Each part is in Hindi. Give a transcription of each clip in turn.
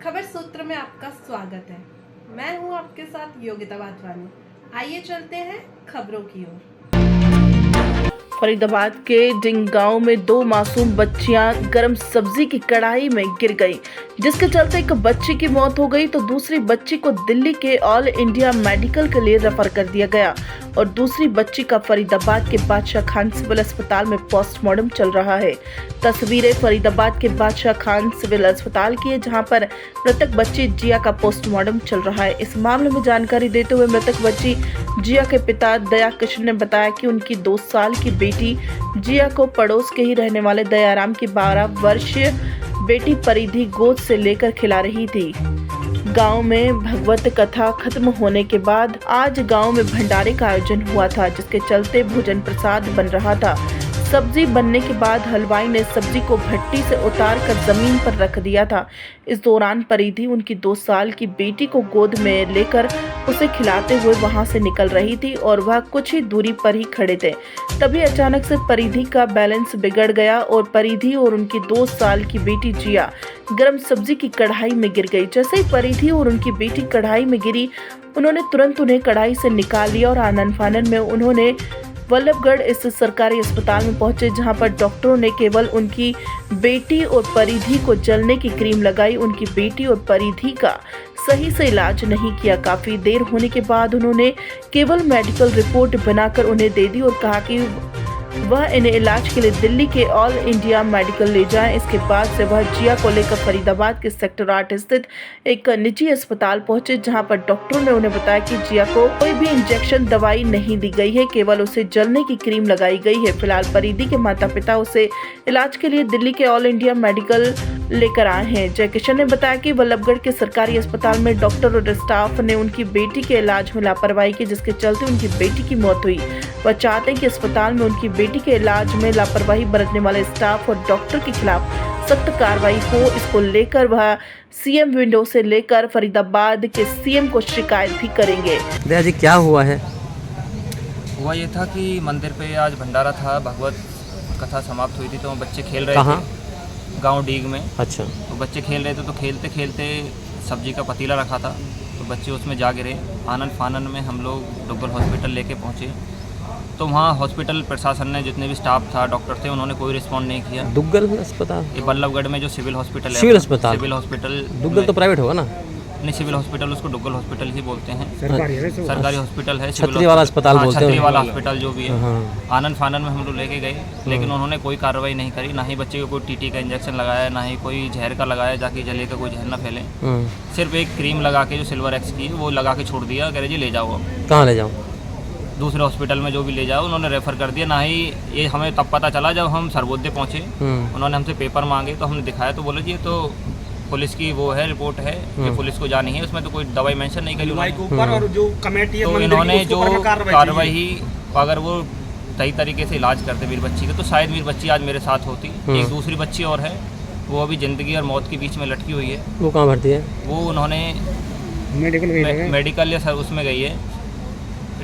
खबर सूत्र में आपका स्वागत है। मैं हूं आपके साथ योगिता वाधवानी। आइए चलते हैं खबरों की ओर। फरीदाबाद के डिंग गांव में दो मासूम बच्चियां गर्म सब्जी की कढ़ाई में गिर गईं, जिसके चलते एक बच्ची की मौत हो गई तो दूसरी बच्ची को दिल्ली के ऑल इंडिया मेडिकल के लिए रेफर कर दिया गया और दूसरी बच्ची का फरीदाबाद के बादशाह खान सिविल अस्पताल में पोस्टमार्टम चल रहा है। तस्वीरें फरीदाबाद के बादशाह खान सिविल अस्पताल की है, जहां पर मृतक बच्ची जिया का पोस्टमार्टम चल रहा है। इस मामले में जानकारी देते हुए मृतक बच्ची जिया के पिता दया कृष्ण ने बताया कि उनकी 2 साल की बेटी जिया को पड़ोस के ही रहने वाले दयाराम की 12 वर्षीय बेटी परिधि गोद से लेकर खिला रही थी। गांव में भगवत कथा खत्म होने के बाद आज गांव में भंडारे का आयोजन हुआ था, जिसके चलते भोजन प्रसाद बन रहा था। सब्जी बनने के बाद हलवाई ने सब्जी को भट्टी से उतार कर जमीन पर रख दिया था। इस दौरान परिधि उनकी 2 साल की बेटी को गोद में लेकर उसे खिलाते हुए वहां से निकल रही थी और वह कुछ ही दूरी पर ही खड़े थे। तभी अचानक से परिधि का बैलेंस बिगड़ गया और परिधि और उनकी 2 साल की बेटी जिया गरम सब्जी की कढ़ाई में गिर गई। जैसे ही परिधि और उनकी बेटी कढ़ाई में गिरी, उन्होंने तुरंत उन्हें कढ़ाई से निकाल लिया और आनन फानन में उन्होंने वल्लभगढ़ इस सरकारी अस्पताल में पहुंचे, जहां पर डॉक्टरों ने केवल उनकी बेटी और परिधि को जलने की क्रीम लगाई। उनकी बेटी और परिधि का सही से इलाज नहीं किया। काफी देर होने के बाद उन्होंने केवल मेडिकल रिपोर्ट बनाकर उन्हें दे दी और कहा कि वह इन्हें इलाज के लिए दिल्ली के ऑल इंडिया मेडिकल ले जाएं। इसके बाद से वह जिया को लेकर फरीदाबाद के सेक्टर 8 स्थित एक निजी अस्पताल पहुंचे, जहां पर डॉक्टरों ने उन्हें बताया कि जिया को कोई भी इंजेक्शन दवाई नहीं दी गई है, केवल उसे जलने की क्रीम लगाई गई है। फिलहाल परिधि के माता पिता उसे इलाज के लिए दिल्ली के ऑल इंडिया मेडिकल लेकर आए हैं। जय किशन ने बताया कि वल्लभगढ़ के सरकारी अस्पताल में डॉक्टर और स्टाफ ने उनकी बेटी के इलाज में लापरवाही की, जिसके चलते उनकी बेटी की मौत हुई। वह चाहते हैं कि अस्पताल में उनकी बेटी के इलाज में लापरवाही बरतने वाले स्टाफ और डॉक्टर के खिलाफ सख्त कार्रवाई हो। इसको लेकर वह सीएम विंडो से लेकर फरीदाबाद के सीएम को शिकायत भी करेंगे। दया जी, क्या हुआ है? हुआ ये था कि मंदिर पे आज भंडारा था, भगवत कथा समाप्त हुई थी, तो बच्चे खेल रहे कहाँ? थे गांव डीग में। अच्छा। तो बच्चे खेल रहे थे, तो खेलते खेलते सब्जी का पतीला रखा था, तो बच्चे उसमें जा गिरे। आनन फानन में हम लोग डुग्गल हॉस्पिटल लेके पहुँचे, तो वहाँ हॉस्पिटल प्रशासन ने, जितने भी स्टाफ था, डॉक्टर थे, उन्होंने कोई रिस्पॉन्ड नहीं किया। दुग्गल अस्पताल? ये वल्लभगढ़ में जो सिविल हॉस्पिटल है। सिविल अस्पताल? Civil hospital. दुग्गल तो प्राइवेट होगा ना? नहीं, सिविल हॉस्पिटल, उसको डुग्गल हॉस्पिटल ही बोलते हैं। सरकारी हॉस्पिटल है। छतरी वाला अस्पताल बोलते हैं। छतरी वाला हॉस्पिटल जो भी है। हाँ। आनन फानन में हम लोग लेके गए, लेकिन उन्होंने कोई कार्रवाई नहीं करी। ना ही बच्चे को कोई टीटी का इंजेक्शन लगाया, ना ही कोई जहर का लगाया, जाके जले का कोई जहर ना फैले। सिर्फ एक क्रीम लगा के, जो सिल्वर एक्स की, वो लगा के छोड़ दिया। कह रहे जी ले जाओ। अब कहाँ ले जाओ? दूसरे हॉस्पिटल में जो भी ले जाओ, उन्होंने रेफ़र कर दिया। ना ही ये हमें तब पता चला जब हम सर्वोदय पहुँचे। उन्होंने हमसे पेपर मांगे, तो हमने दिखाया, तो बोले जी ये तो पुलिस की वो है, रिपोर्ट है, कि पुलिस को जानी है, उसमें तो कोई दवाई मेंशन नहीं करी उन्होंने। और जो कमेटी है, तो इन्होंने जो कार्रवाई, अगर वो सही तरीके से इलाज करते वीर बच्ची का, तो शायद वीर बच्ची आज मेरे साथ होती। एक दूसरी बच्ची और है, वो अभी ज़िंदगी और मौत के बीच में लटकी हुई है। वो कहाँ भर्ती है? वो उन्होंने मेडिकल या सर उसमें गई है,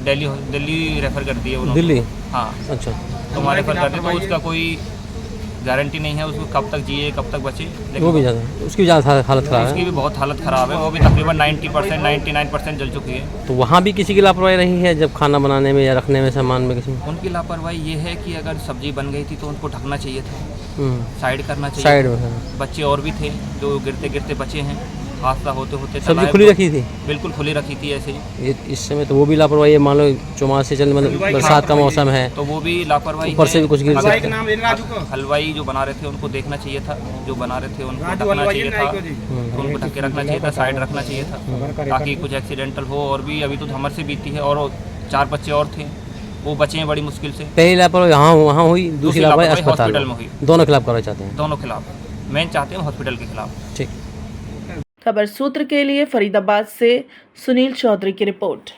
दिल्ली रेफ़र कर दी है उन्होंने। दिल्ली? हाँ। अच्छा। तो वहाँ रेफ़र करते, तो उसका कोई गारंटी नहीं है उसको कब तक जिए, कब तक बचे। वो भी ज़्यादा, उसकी भी ज़्यादा हालत ख़राब है। उसकी भी बहुत हालत ख़राब है, वो भी तकरीबन 90% 99% जल चुकी है। तो वहाँ भी किसी की लापरवाही नहीं है जब खाना बनाने में या रखने में, सामान में किसी में? उनकी लापरवाही ये है कि अगर सब्जी बन गई थी तो उनको ढकना चाहिए था, साइड करना चाहिए। साइड में बच्चे और भी थे जो गिरते गिरते बचे हैं, हादसा होते होते। सब्जी खुली रखी थी? बिल्कुल खुली रखी थी ऐसे ही। इस समय तो वो भी लापरवाही है, मान लो चौमासे चलने, मतलब बरसात का मौसम है, तो वो भी लापरवाही। ऊपर से भी कुछ गिर सकता है। हलवाई जो बना रहे थे उनको देखना चाहिए था, जो बना रहे थे उनको ढकना चाहिए था, उनको ढक के रखना चाहिए था, साइड रखना चाहिए था, ताकि कुछ एक्सीडेंटल हो। और भी अभी तो हमर से बीती है, और 4 बच्चे और थे, वो बचे हैं बड़ी मुश्किल से। पहली लापरवाही वहाँ हुई, दूसरी लापरवाही अस्पताल में हुई। दोनों खिलाफ करना चाहते हैं? दोनों खिलाफ, मेन चाहते हैं हॉस्पिटल के खिलाफ। ठीक। खबर सूत्र के लिए फरीदाबाद से सुनील चौधरी की रिपोर्ट।